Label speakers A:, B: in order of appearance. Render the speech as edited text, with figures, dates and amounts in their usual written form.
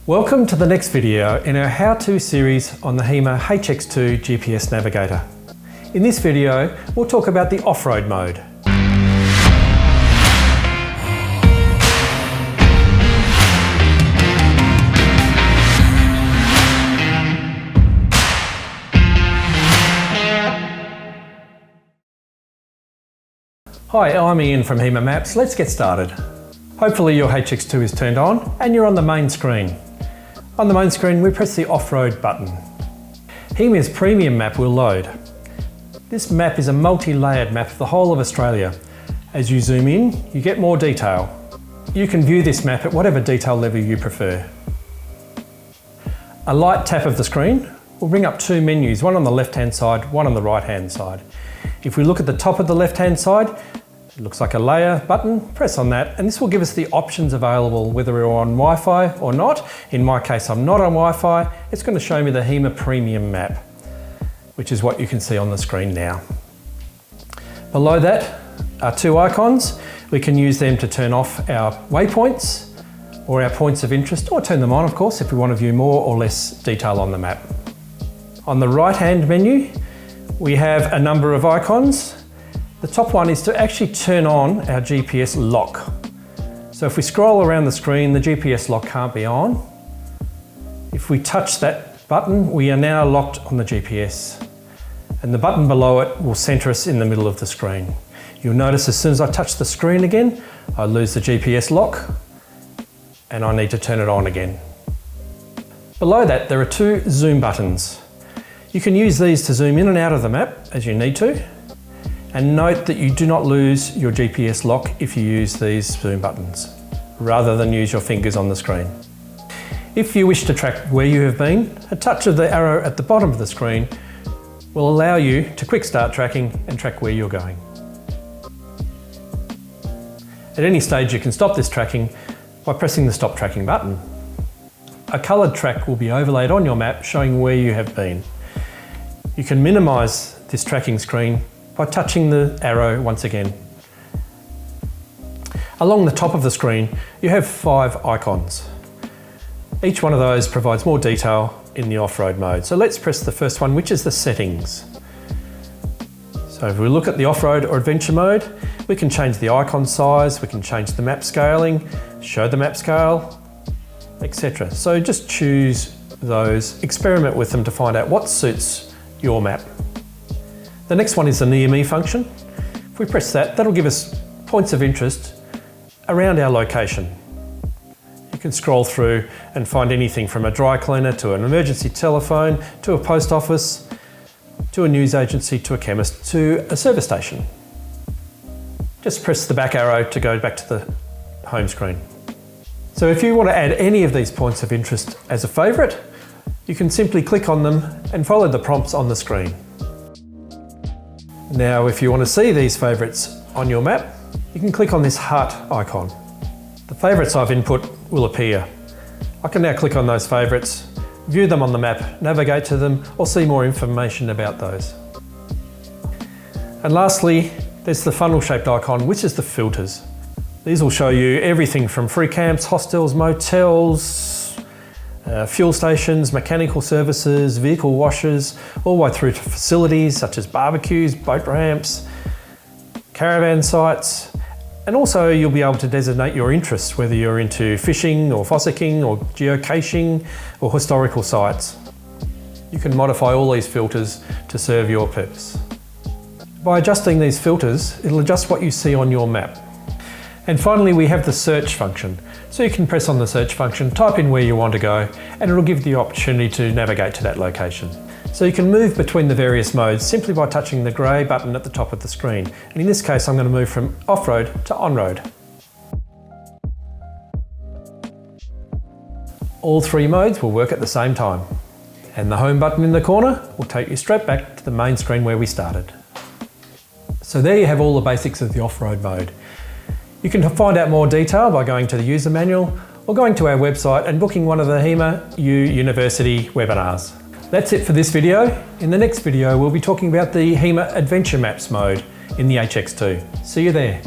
A: Welcome to the next video in our how-to series on the HEMA HX2 GPS Navigator. In this video, we'll talk about the off-road mode. Hi, I'm Ian from HEMA Maps. Let's get started. Hopefully your HX2 is turned on and you're on the main screen. On the main screen, we press the off-road button. HEMA's premium map will load. This map is a multi-layered map of the whole of Australia. As you zoom in, you get more detail. You can view this map at whatever detail level you prefer. A light tap of the screen will bring up two menus, one on the left-hand side, one on the right-hand side. If we look at the top of the left-hand side, it looks like a layer button. Press on that and this will give us the options available whether we're on Wi-Fi or not. In my case, I'm not on Wi-Fi. It's going to show me the HEMA Premium map, which is what you can see on the screen now. Below that are two icons. We can use them to turn off our waypoints or our points of interest, or turn them on, of course, if we want to view more or less detail on the map. On the right-hand menu, we have a number of icons. The top one is to actually turn on our GPS lock. So if we scroll around the screen, the GPS lock can't be on. If we touch that button, we are now locked on the GPS. And the button below it will center us in the middle of the screen. You'll notice as soon as I touch the screen again, I lose the GPS lock and I need to turn it on again. Below that, there are two zoom buttons. You can use these to zoom in and out of the map as you need to. And note that you do not lose your GPS lock if you use these zoom buttons, rather than use your fingers on the screen. If you wish to track where you have been, a touch of the arrow at the bottom of the screen will allow you to quick start tracking and track where you're going. At any stage you can stop this tracking by pressing the stop tracking button. A coloured track will be overlaid on your map showing where you have been. You can minimise this tracking screen by touching the arrow once again. Along the top of the screen, you have 5 icons. Each one of those provides more detail in the off-road mode. So let's press the first one, which is the settings. So if we look at the off-road or adventure mode, we can change the icon size, we can change the map scaling, show the map scale, etc. So just choose those, experiment with them to find out what suits your map. The next one is the Near Me function. If we press that, that'll give us points of interest around our location. You can scroll through and find anything from a dry cleaner to an emergency telephone, to a post office, to a news agency, to a chemist, to a service station. Just press the back arrow to go back to the home screen. So if you want to add any of these points of interest as a favourite, you can simply click on them and follow the prompts on the screen. Now, if you want to see these favourites on your map, you can click on this heart icon. The favourites I've input will appear. I can now click on those favourites, view them on the map, navigate to them, or see more information about those. And lastly, there's the funnel-shaped icon, which is the filters. These will show you everything from free camps, hostels, motels, fuel stations, mechanical services, vehicle washes, all the way through to facilities such as barbecues, boat ramps, caravan sites, and also you'll be able to designate your interests, whether you're into fishing or fossicking or geocaching or historical sites. You can modify all these filters to serve your purpose. By adjusting these filters, it'll adjust what you see on your map. And finally, we have the search function. So you can press on the search function, type in where you want to go, and it'll give you the opportunity to navigate to that location. So you can move between the various modes simply by touching the grey button at the top of the screen. And in this case, I'm going to move from off-road to on-road. All 3 modes will work at the same time. And the home button in the corner will take you straight back to the main screen where we started. So there you have all the basics of the off-road mode. You can find out more detail by going to the user manual or going to our website and booking one of the HEMA U University webinars. That's it for this video. In the next video, we'll be talking about the HEMA Adventure Maps mode in the HX2. See you there.